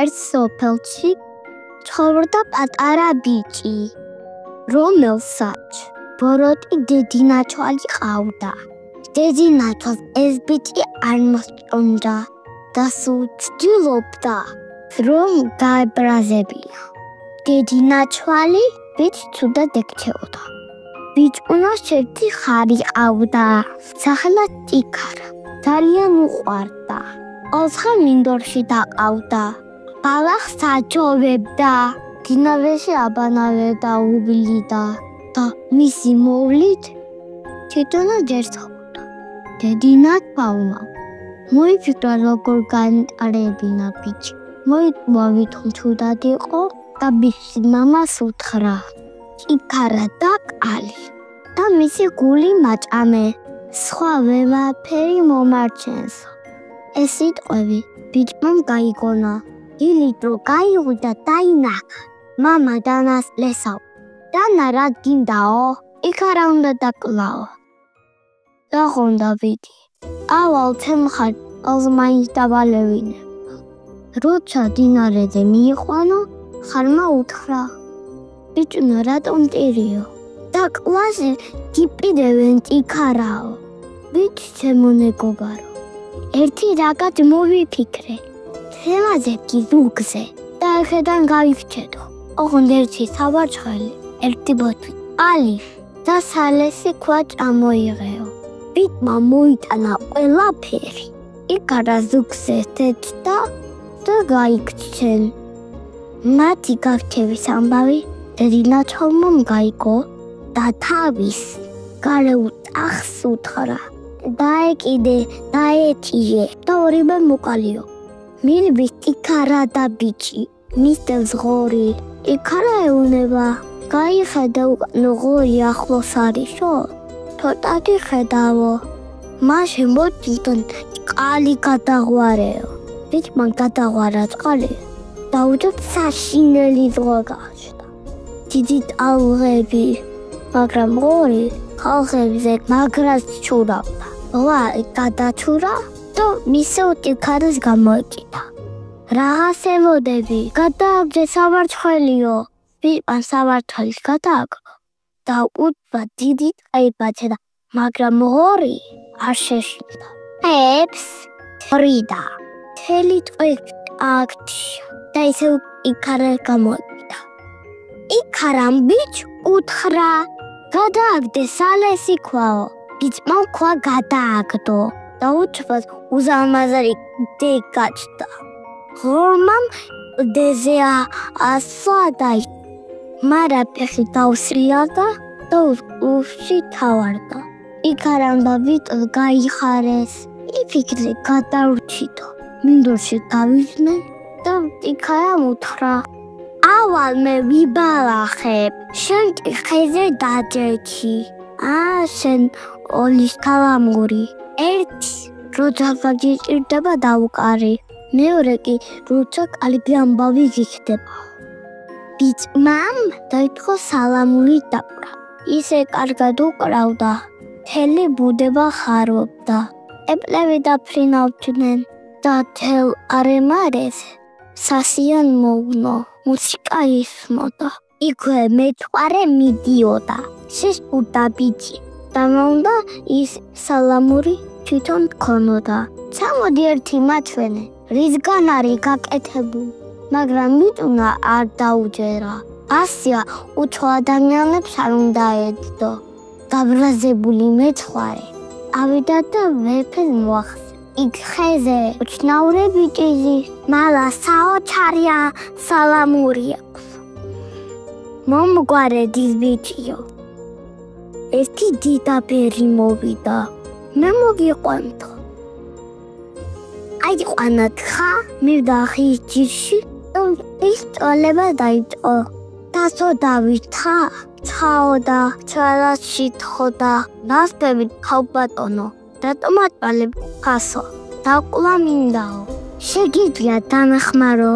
ერთ სოფელში ცხოვრობდა პატარა ბიჭი, რომელსაც ბოროტი დედინაჩვალი ყავდა. დედინაჩვალს ეს ბიჭი არ მოსწონდა და სულ ცდილობდა, რომ გაებრაზებინა. დედინაჩვალი ბიჭს ცუდად ექცეოდა. ბიჭუნას ერთი ხარი ყავდა, სახელად ტიქარა. ძალიან უყვარდა. ოცხე მინდორში დაყავდა. ბალახს აჯოვებდა. დინავეში აბანავებდა უბლიდა და მისი მოვლით თვითონაც ერთხოვდა. დედინაჩვალმა მოიფიქრა როგორ განიტარებინა ბიჭი. მოიტყვა ვითომ ცუდად იყო და მისი მამას უთხრა. ტიქარა და კალი და მისი გული მაჭამე. სხვა ვერაფერი მომარჩენს. ეს სიტყვები ბიჭმა გაიგონა. დილით რო გაიღვიდა დაინახა. მამა დანასლესავ. დანა რა გინდაო? იქ არა უნდა დაკლაო. დაღონდა ბიჭი. ავალ თემხარ ალზმაინს დავალევინე. როცა დინარეზე მიიყვანო, ხარმა უთხრა. ბიჭუნა რატომ ტირიო? და კლასი გიპირებენ ტიქარაო. ბიჭი შემონეგობარო. ერთი რაგად მოვიფიქრე. თემაზე გიზუგზე და ხედან გავიქჩედო. ოღონდ ერთი სავარცხელი, ერთი ბოთლი, ალი და სალესი ქვა წამოიღეო. ბიჭმა მოიტანა ყველაფერი. იკარა ზუგზე თეთრდა და გაიქცენ. მათი გარჩევის ამბავი დედინაჩვალმა გაიგო და თავის გარეულ ტახს უთხრა. დაეკიდე, დაეტიე და ორივე მოკალიო. მილვის ტიქარა და ბიჭი, მისდევს ღორი. ტიქარა ეუნება. გაიხედა უკანო ღორი ახლოს არისო? თოტაკი ხედავო. მაშინ მოწილთან წყალი გადაღვარეო. ბიჭმა გადაღვარა წყალი და უჯოდ საშინელი ზღვა გააჩნდა. დიდი ტალღები, მაგრამ ღორი ხალხებზე მაგრას ჩურავდა. ღარი გადაჩურა და მისო ტიქარას გამოეკიდა. რაღაც ემოდები, გადააგდე სავარცხელიო. ბიჭმა სავარცხელის გადააგდო და უთხრა დიდი ტყეი ბაჭდა, მაგრამ ღორი არ შეშინდა. ებს რიდა. თელი ტყვე აქტია და ისევ ტიქარა გამოეკიდა. ტიქარამ ბიჭს უთხრა, გადააგდე სალესი ქვაო. ბიჭმა ქვა გადააგდო და უთხრას უზარმაზარი დე გაჩნდა. ღორმამ დეზე ასვა და მარა ფეხი დაუსრია და უსში თავარდა. ტიქარამ და ბიჭს გაიხარეს. იფიქრე გადავრჩითო. მინდორში გავიდნენ და ტიქარამ უთხრა. ავალ მე ვიბალახებ. შენ ხეზე დაჯექი. შენ ოლის კალამური. ერთი როცა გაგიჭირდება დაუკარი. მეორე კი როცა კალიბი ამბავი გიხდება. ბიჭმამ დაიწყო სალამური დაკვრა. ისე კარგად უკრავდა. თელი ბუდება ხარობდა. ეპლები დაფრინავდნენ და თელ არემარეს სასიან მოგნო. მუსიკა ისმოდა. იქვე მეჩყვარე მიდიოდა. შეშურდა ბიჭი და მომდა ის სალამური თვითონ ქონოდა. წამოდი ერთი მაჩვენე, რისგან არის გაკეთებული, მაგრამ ბიჭუნა არ დაუჯერა. ასია უცხო ადამიანებს არ უნდა ეძდო. გაბრაზებული მეჩხვარე ავიდა და მეფეს მოახსენე. იქ ხეზე უჩნაური ბიჭი მალა საოჩარია სალამური აქვს. მომგვარედის ბიჭიო. ერთი დიდაბერი მოვიდა. მე მოგიყვანთო. აიყვანათ ხა, მივდა ხის ჯირში და ის წოლება დაიწყო. დასოდავით ხა, ცაოდა, ცალაში თხოდა, ნასტებით ხავბატონო. რატომაც პალებ ხასო, დაკლა მინდაო. შეგიძლია დამეხმარო?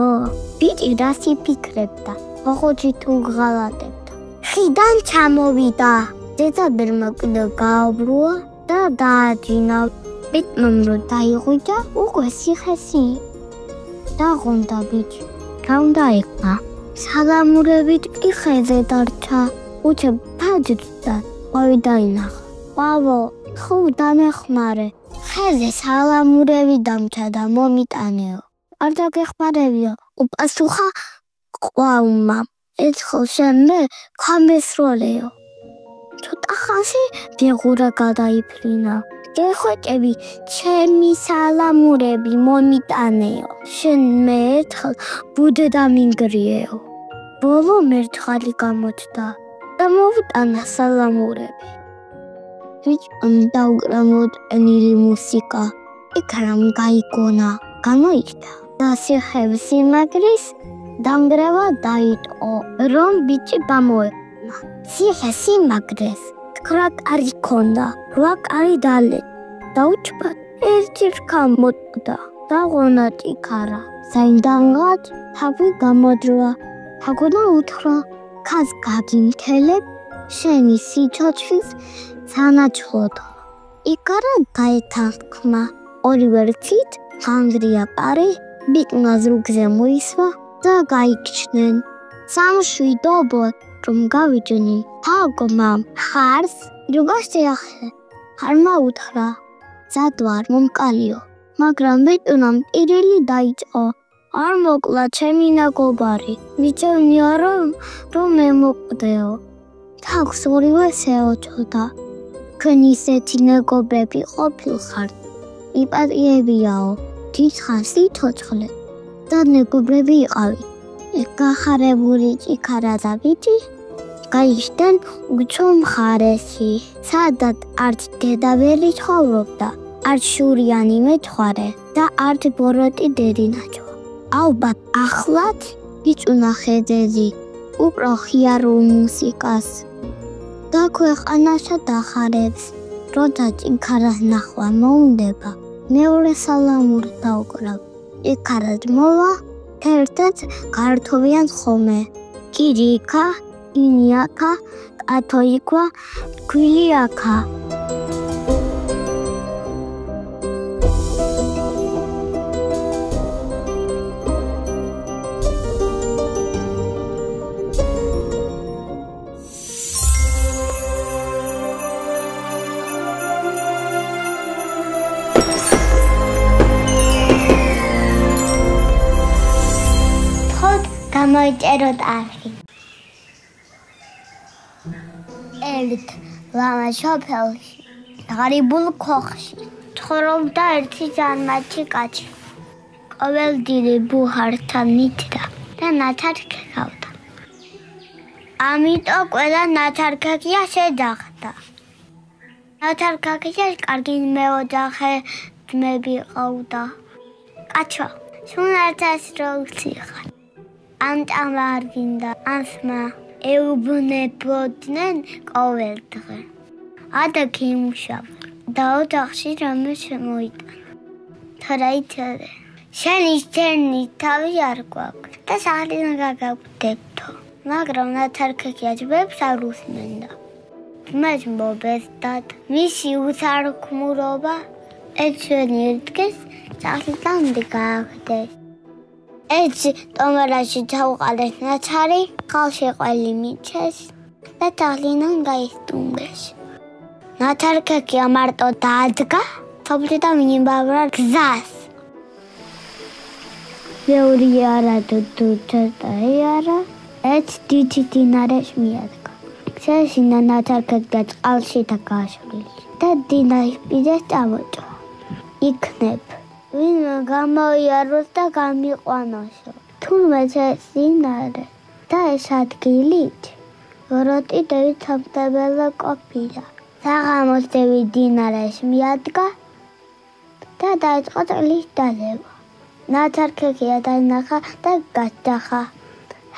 ბიჭი რას იფიქრებდა, ოღონდ თუ ღალატებდა. ხიდან ჩამოვიდა. დედაბერმა კიდევ გააბრუა და დააჯინა. ბიჭმა რომ დაიღვიჯა, უკვე სიხესი. დაღონდა ბიჭი. გამდაიხნა. სალამურებით კი ხეზე დარჩა. უჩებ ფაჯრდა, ყავი დაინახა. "ბაბო, ხო დამეხმარე. ხეზე სალამურები დამჩა და მომიტანეო." "არ დაგეხმარებიო," უპასუხა ყვავმა. "ეცხო შენ მე გამესროლეო." ცოტა ხანში ბეღურა გადაიფრინა. "გეხვეჭები, ჩემი სალამურები მომიტანეო. შენ მე ერთხელ ბუდე დამინგრიეო." ბოლო მერცხალი გამოჩნდა და მოვიტანა სალამურები. ბიჭამ დაუკრა მოტენილი მუსიკა. იქ რამ გაიგონა, გამოიჩნდა და სიმაგრის დამგრევა დაიწყო, რომ ბიჭი ბამოეყნა. სიმაგრეს 9 კარი ჰქონდა, 8 კარი დალე. დაუჩბად ერთი რქა მოწყდა და ღონა ჭიქარა. საინდანღაც თავი გამოდროა. თაგონა უთხრა, "ქას გაგიმთელებ, შენი სიცოცხლის სანაჩხლოდ." იკარა გაეთანხმა. ორივე რქით ხანგრია პარი, ბიკნა ზრუგზე მოისვა და გაიქჩნენ. სამშვიდობო რომ გავიჯნი. თაგმა ხარს როგორ შეახე? ხარმა უთხრა, "ზად ვარ მომკალიო." მაგრამ ბიტუნამ ტირილი დაიწყო. "არ მოკლა ჩემი ნაგობარი. მიცემია რომ მე მოკვდეო." თავს ორივე შეოჩოდა. "ქენ ისეთი მეგობრები ყოფილხართ. იპატიებიაო, დიდხან სიცოცხლე და მეგობრები იყავით." გახარებული ჭიქარა და ბიჭი გაიხდნენ უცხო მხარეში, სადაც არც დედავერი ცხოვრობდა, არც შურიანი მეჩხარე და არც ბოროტი დედინაჯო. ალბათ ახლაც იწუნა ხედედი, უკრა ხიარულ მუსიკას და ქვეყანაშა დახარებს. როცა ჭიქარას ნახვა მოუნდება, მეორე სალამური დაუკრავ. ჭიქარა მოვა, ერთად გართოვიან ხოლმე. კირიკა, ინიაკა, კათოიკვა, ქვილიაკა. გამოიწეროთ არხი. ერთ ლამა სოფელში, ღარიბულ ქოხში, ცხოვრობდა ერთი ჯანმრთელი კაცი. ყოველდღე ბუჰართან მიდდა და ნათარქე გავდა. ამიტომ ყველა ნათარქეა შეძახდა. ნათარქეში კარგი მეოჯახე ძმები ყავდა. კაცო, სუნათას როგორ ანტამ არ გინდა ასმა ეუბნებოდნენ ყოველ დღე. ადაკი იმუშავა და ოჯახში რამე შემოიტანა. თორაიცადე, შენი თავი არ გვაქვს და სახლიდან გაგაგდებთო. მაგრამ ნათარქექი აჯბებს არ უსმენდა. მას მობესდათ მისი უთარქმურობა ეჩვენი ერთგეს სახლიდან გააგდეს. Έτσι ტომერაში ჩაუყალეს ნაჩარი, ხალში ყველი მიჩეს და თაღლინან გაისტუმრეს. ნათარქექი მარტო დაადგა, თოვლიდან მიიმბავრა გზას. ბევრი არა თუ ჩატაი არა, ეს დიდი დინარეს მიადგა. შეშინა ნათარქექი და წყალში დაგაშრილი და დინარის პირას წამოჭრა. იქნებ ვინმე გამოიაროს და გამიყვანოსო. თურმე ეს დინარე და ეს ადგილით როტი დევით სამდებელო ყოფილა. საღამოს დევი დინარეს მიადგა და დაიწყო წლის დალევა. ნათარქექი დაინახა და გადახა.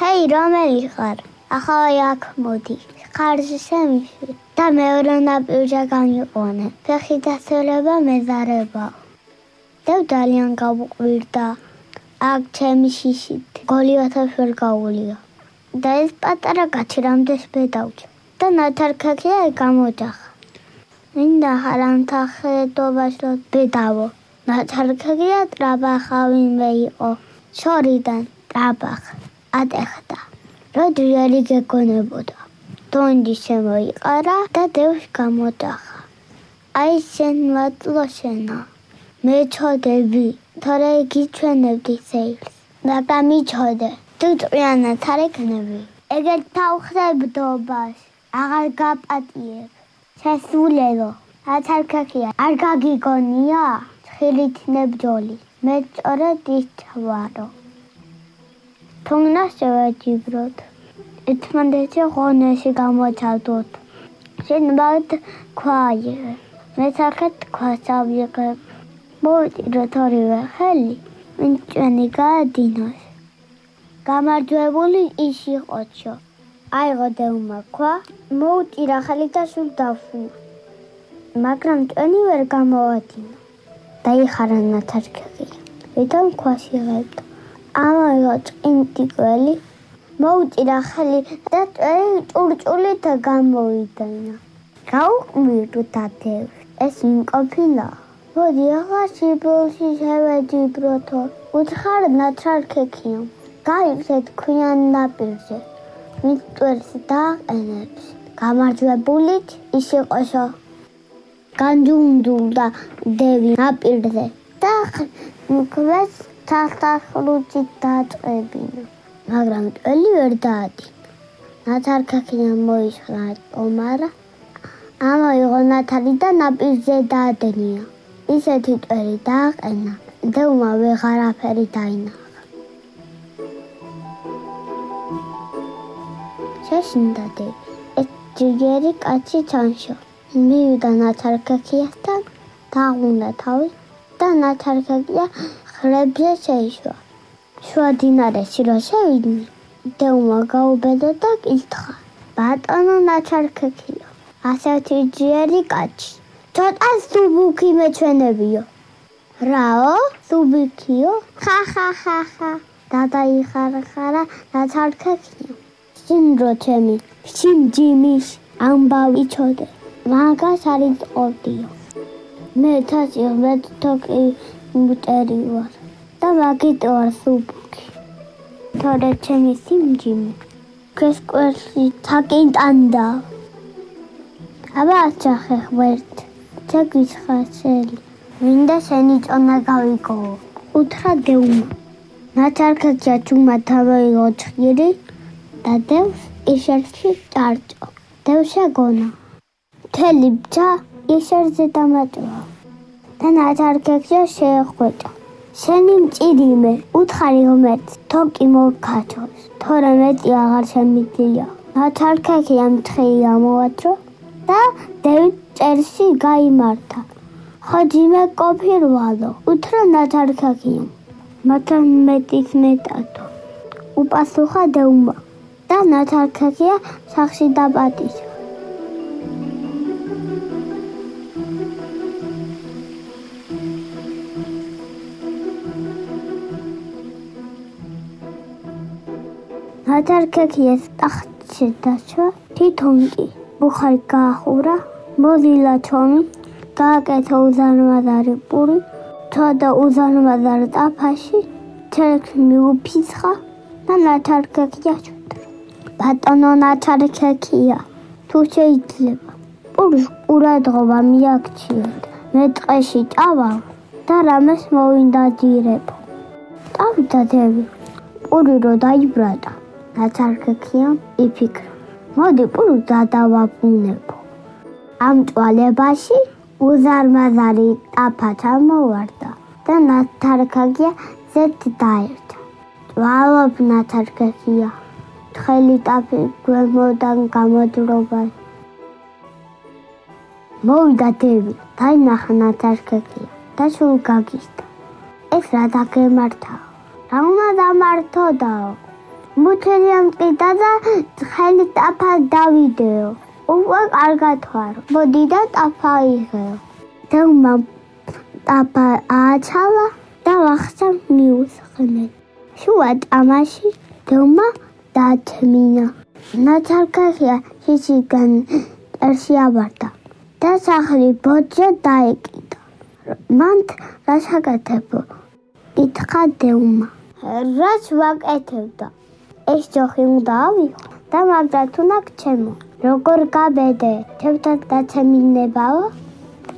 ჰეი, რომელი ხარ? ახლა აქ მოდი. ხარში შემიშვი და მეორე ნაპირზე გამიყვანე. ფეხი დასწრება მეზარებაო. დევ ძალიან გავუყვირდა. აქ ჩემი შიშით გოლიათას ვერ გაუვლია. და ეს პატარა კაცი რამდენს ბედავჭა და ნათარქექი გამოჯახა. მინდა ხარანთა ხედობაში ბედავო. ნათარქექი ტრაბახავინმე იყო. შორიდან აბახ ატეხდა როდრიელი გეკონებოდა დონდი შემოიყარა და დევს გამოტახა აი შენ მატლოშენა მე ჩოდები თორე გიჩვენებდი სეილს და გამიჩოდე თუ წვიანად არ ეკნები ეგერ თავხდებდობას აღარ გაპატიებ შესულელო აცარქაქია არ გაგიგონია ხილით ნებჯოლი მე სწორედ ისჩვარო თუნდა შევაჯიბროთ ეთმანდეჩე ღონეში გამოჩავდოთ შენ ბად ქვაიე მე საკეთ ქვასავიღებ მოვიტიროთ ორივე ხელი ვინჩენი გაადინოს გამარჯვებული ის იყოჩო აიღო დევმა ქვა მოუტირა ხელი და სულ დავსვნა მაგრამ ტვენი ვერ გამოვადინა დაიხარა ნათარქაკია ვიდან ქვას იღებდა ამაიღო წინტიკველი მოუტირა ხელი და ტვენი ჭურჭულით გამოვიდანა გაუკვირდო დადევს ეს იმყოფილა მოდი ახლა სიბოლში შევეჯიბროთო უთხარ ნათარქაკია გაიხეთ ქვიან ნაპირზე მის ტვერს დააყენებს გამარჯვებულით ის იყოსო განჯუნჯულდა დევი ნაპირზე და მკვეთრ თახტახლუცით დაწყებინა მაგრამ ტველი ვერ დაადინა ნათარქაკია მოიშხნა ომარა ამაიღო ნათარი და ნაპირზე დაადენია ისეთი ტვერი დააყენა დევმა ვეღარაფერი დაინახა შეშინდა დევი ეს ჯიგერი კაცი ჩანშო მივიდა ნათარქაკიასთან დაღუნდა თავი და ნათარქაკია ხრებზე შეიშვა შუა დინარეში რო შევიდნენ დევმა გაუბედა და კითხა ბატონო ნათარქაკიო ასეთი ჯიერი კაცი ცოტა სუბუქი მეჩვენებიო რაო სუბუქიო ხახახახა დადაიხარხარა ნათარქაკია შინრო ჩემი შინჯიმის ამბავი ჩოდე მაგას არ იწყობდიო მე თაში მე თოკი მუტერი ვარ და მაგით ვარ სუბუქი თორე ჩემი სიმჯიმი კესკვერში თაკინტანდა აბა ჩახე ხვერთ ჩაგვის ხასელი მინდა შენი წონა გავიგო უთხრა დევმა ნათარქაკია ჩუმა თავაიღო ჭირი და დევს ისერში წარჭო დევშა გონა მთელი ბჭა ისერზე დამატვა და ნათარქაკია შეეხვეჭა შენი მჭირიმე უთხარი ღმერთს თოკი მოგქაჩოს თორე მეტი აღარ შემიძლია ნათარქაკია მთხრი ამოვაჭრო და დევი წერში გაიმართა ხოჯიმე კოფირვალო უთხრა ნათარქაკია მაგრამ მეტის მეტადო უპასუხა დევმა და ნათარქაკია სახში დაპატიშა ნათარქაკიას ტახტში დაშვა თვითონ კი ბუხარი გაახურა მოზილა ჩომი გააკეთა უზარმაზარი პური თოდა უზარმაზარ ტაფაში თერქმი უფიცხა და ნათარქაკია ჩუდრა ბატონო ნათარქაკია თუ შეიძლება პურის ყურადღება მიაქციოთ მე ტყეში წავალ და რამეს მოვინდა ძირებო წავიდა დევი პური რო დაიბრატა ნათარქაკია იფიქრა მოდი პურს გადავაბრუნებო ამ წვალებაში უზარმაზარი ტაფა ჩამოვარდა და ნათარქაკია ზედ დაერთა წვალობ ნათარქაკია თხელი ტაფი გვემოდან გამოდრობას მოვიდა დევი დაინახა ნათარქაკია და სულ გაგიზდა ეს რა დაგემართაო რა უნდა დამართოდაო მუთელი ამტკიდა და თხელი ტაფა დავიდეო უკვე კარგად ვარ მოდი და ტაფა იღეო დევმა ტაფა ააჩალა და ვახსა მიუსხნენ შუა ტამაში დევმა დათმინა ნათარქაკია შიშიდან ტერში აბარდა და სახლი ბოძზე დაეკიდა მან რა შეგეთებო ითქა დევმა რაც ვაკეთებდა. ეს ჯოხი უნდა ავიღო და მაგრად უნდა გჩემო. როგორ გაბედე, ჩემთან გაცემინებაო?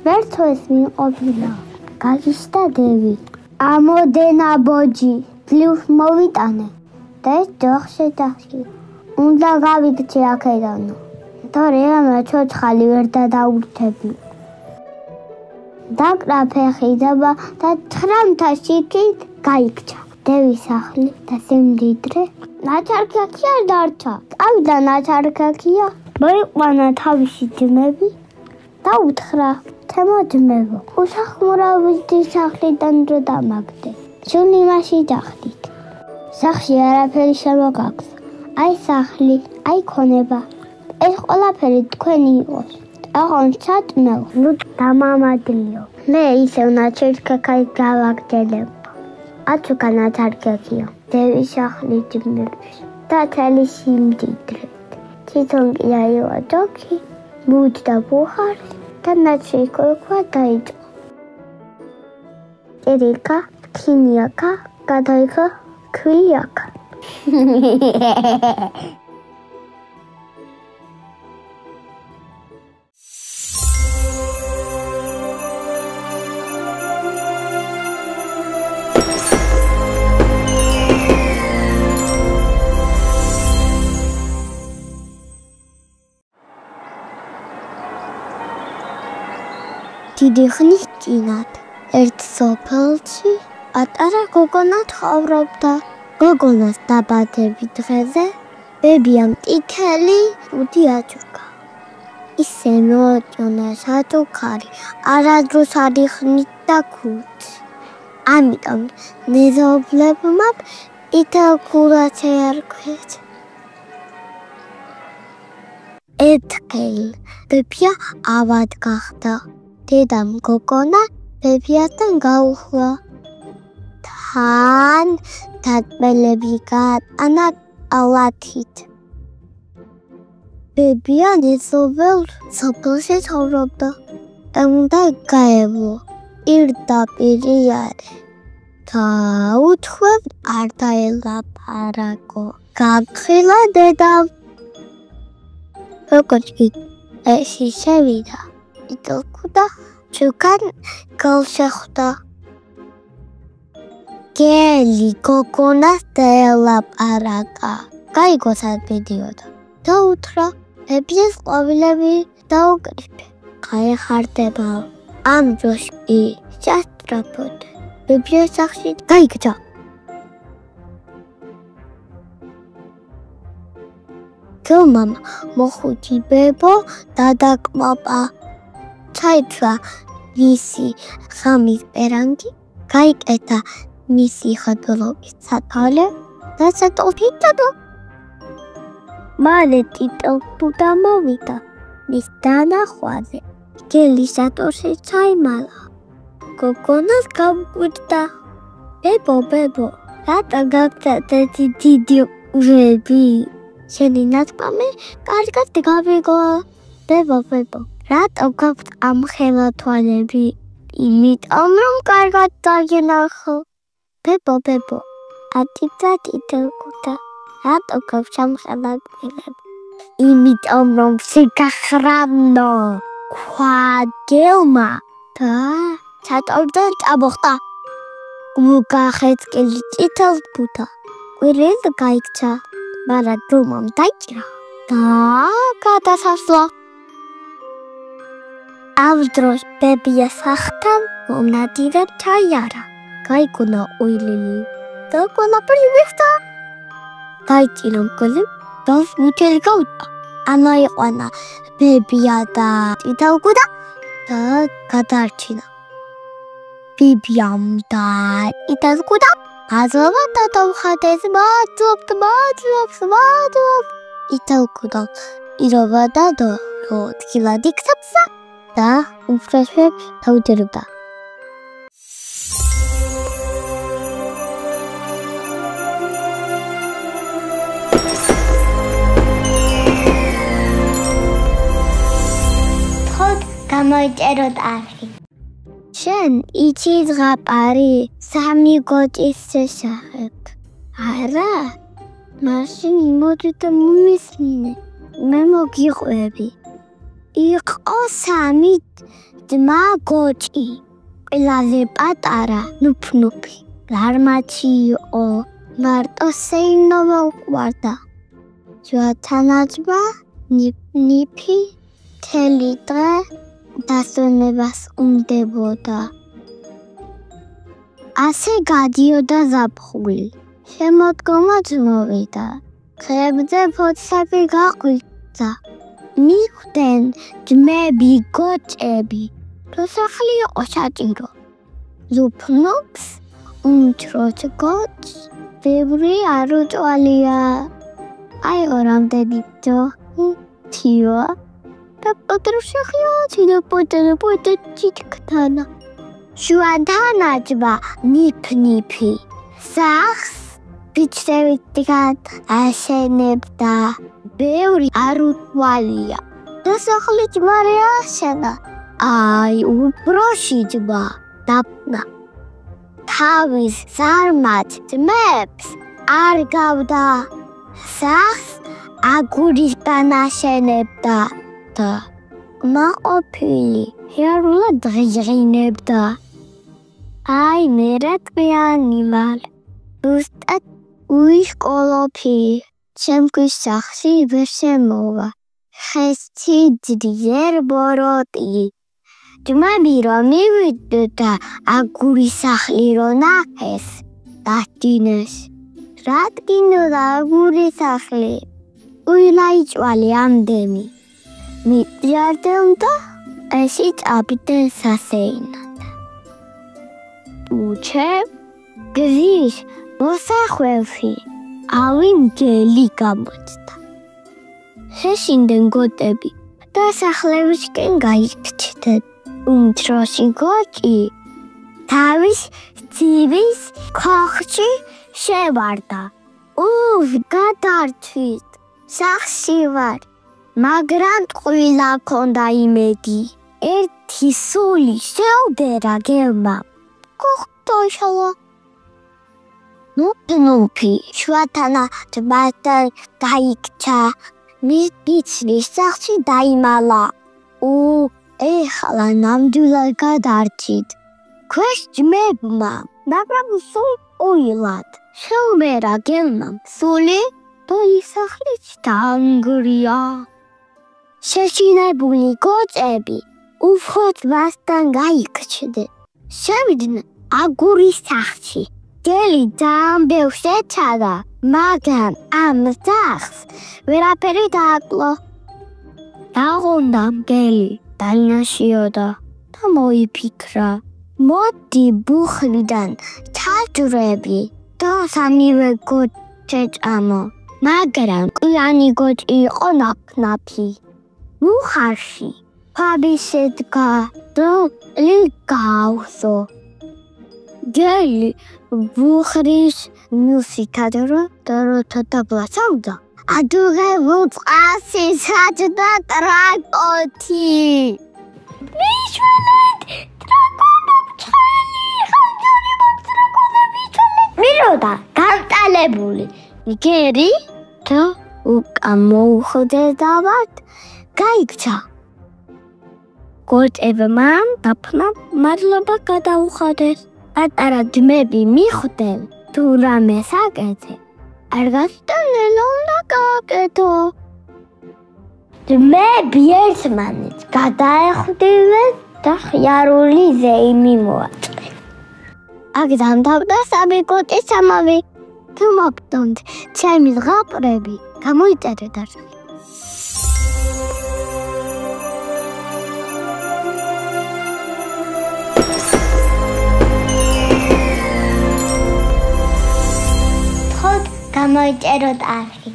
ვერცო ეს მიყოფილა. გაგიშთა დევი. ამოდენა ბოჯი, ძლივს მოვიტანე და ეს ჯოხში დახში. უნდა გავიქცე აქედანო. თორე ამა ცოცხალი ვერ დადაურთები. დაკრა ფეხი და 19 იქით გაიქცა. დევის სახლი და სიმდიდრე. ნაჩარქაკი არ დარჩა. წავიდა ნაჩარქაკია. მოიყვანა თავისი ძმები და უთხრა: თემო ძმებო, უსახმურავის სახლიდან რო დამაგდე. შენ იმაში დახდით. სახლში არაფერი შემოგაგზა. აი სახლი, აი ქონება. ეს ყველაფერი თქვენი იყოს. აღონ საწმელ დამამადლიო. მე ისევ ნაჩარქაკი გავაგდელებ. აცუკა ნაჩარქაკია. დევის სახლი ძმების და თელი სიმდიდრე. თვითონ კი აივა ჯოქი, მუდდა ბუხარი და ნაჩარქაკა დაიწყო. ერიკა, ქინიაკა, გადაიქა, ქვილიაკა. დიდი ხნის წინათ ერთ სოფელში პატარა გოგონა ცხოვრობდა. გოგონას დაბადების დღეზე ბებიამ ტიქელი უთი აჭუკა. ისე მოაჭონა საჭუქარი, არადროს არ იხნით და ქუჩი. ამიტომ მეზობლებმა ითაქურა შეარქვეს. ერთხელ ბებია ავად გახდა. დედამ გოგონა ბებიასთან გაუხლა. თან დაწმელები გაატანა ალათით. ბებია ნეზობელ სოფელში ცხოვრობდა და უნდა გაევლო. პირდაპირი არე. და უთქვევ არ დაელაპარაკო. გაგხილა დედამ. როგორც კი ეში შევიდა. იტოლკუდა ჩუკან გალშეხდა. გელი გოგონას დაელაპარაკა. გაიგოცა ბედიოდა. და უთხრა, ბებიას ყვავილები დაუკრიფე. გაეხარდებაო. ამ დროს კი სასწრაფოდ ბებიას სახლში გაიქცა. გელმამ მოხუცი ბებო დადაკმაპა. ჩაითრა მისი ხამის პერანგი, გაიკეთა მისი ხადრობის სათვალე და სატოფიტადო. მალე ტიტელფუ დამოვიდა მის დანახვაზე. გელი სატორში ჩაიმალა. გოგონას გამკვირდა. ბებო, რატო გაგცათ ერთი დიდი ურები? შენი ნათქვამი კარგად გავიგო. ბებო, რატო გაქვთ ამ ხელათვალები? იმიტომ რომ კარგად დაგინახო. ბებო, ატიცა ტიტელკუდა. რატო გაქვთ ამ ხელათვალები? იმიტომ რომ შეგახრამნო. ქვაგელმა და ჩატორდა წამოხდა. გუგახეთკელი ტიტელკუდა. კვირილ გაიქცა. მაგრამ დრომამ დაიჭრა და გადასასვლა. ამ დროს ბებია სახლთან მომნადირედ ჩაიარა. გაიგონა უილილი და ყველაფერი მიხდა. დაიჭირა მკვლი და მუთელი გაუტა. ამოიყვანა ბებია და ტიტელკუდა და გადაარჩინა. ბებიამ და ტიტელკუდა აზობა და დავხადეს მადლობს. ტიტელკუდა ირობა და თქილად იქცევსა და უფროსებს თავჯერებდა. თქო გამოიწეროთ არხი. შენ იცი ზღაპარი 3 გოჭის შესახებ. არა, მაშინ იმოდი და მომისმინე. მე მოგიყვები. იყო 3 ძმა გოჭი. ყველაზე პატარა ნუფნუფი. ლარმაცი იყო. მარტო სეინოვა უყვარდა. ჯვათანაძმა ნიფი თელი დღე დასვენებას უნდებოდა. ასე გადიოდა ზაფხული. შემოდგომაც მოვიდა. ხებზე ფოთლები გაყვიძა. მიხვდნენ ძმები გოჭები. თუ სახლი იყო საჭირო. ზუფნობს უმცროს გოჭს ბევრი არ უჭვალია. აი ორამდენი თიო და პოტრუშახია ციდაპოტე ჩიტკთანა. შუადანაჯვა ნიფ-ნიფი სახს ბიჭებიდან აშენებდა. ბევრი არ უჭვალია. და სახლი ჯმარი აშენა. აი უბროში ჯმა დაფნა. თავის ზარმაც ძმებს არ გავდა. სახს აგურისგან აშენებდა და მაყოფილი ჰერულად ღიჟღინებდა. აი მე რა თქვენივალ ზუსტად უიშკოლოფი ჩემთვის სახში ვერ შემოვა. ხესცი ძლიერ ბოროტი. ძმები რომ მივიდა აგურის სახლი რომ ნახეს დაშინეს. რადგინოდა აგურის სახლი უილაიჭვალი ამდენი. მიძარდელდა ესი წაბდნენ სასეინად. უჩე გზის მოსახვევში ავი მგელი გამოჩნდა. შეშინდნენ გოტები და სახლებისკენ გაიქჩნენ. უმცროსი გოჭი თავის ძივის ქოხში შევარდა. გადარჩვით სახში ვარ, მაგრამ ტყუილა ქონდა იმედი. ერთი სული შეუდერა გელმა. კუხტოშალა. ნუფი შუათანა ჯბასთან გაიქცა. მიწრის სახში დაიმალა. ეხლა ნამდვილად გადარჩით. ქვეშ ძმებმა, მაგრამ სულ ყუილად. შეუმერა გელმა სული და ის სახლიც დაანგრია. შეშინებული გოჭები უფხოთ მასთან გაიქჩნენ. შევიდნენ აგურის სახლში. გელი ძალიან ბევრს ეჩადა, მაგრამ ამ სახლს ვერაფერი დააკლო. დაღონდა მგელი დანაშიოდა და მოიფიქრა. მოდი ბუხრიდან ჩაჯვრები და სამივე გოჭი წამო. მაგრამ კვიანი გოჭი იყო ნაფ-ნაფი. მუხარში ფაბი შედგა და ლიგავსო. გელი ბუხრის მუსიკად როთა დაბლასავდა. ადუღე ვუწყასი საჯდა ტრაკოთი. მიშველეთ ტრაკომობჩხელი ხანჯარი მომწრაკოლები ჩალეთ. მიროდა გამტალებული. გერი და უკა მოუხდედავად გაიქცა. გოჭებმა დაფნამ მადლობა გადაუხადეს. პატარა ძმები მიხვდნენ თუ რამე საკეთე. არ გასტანელ უნდა გააკეთო. ძმები ერთმანეთს გადაეხვდივენ და ხიარული ზეიმი მოაწყეს. აქ დამთავრდა სამი გოჭის ამავი. თუ მოგდონთ ჩემი ზღაპრები, გამოიწერეთ არხი. გამოიწეროთ არხი.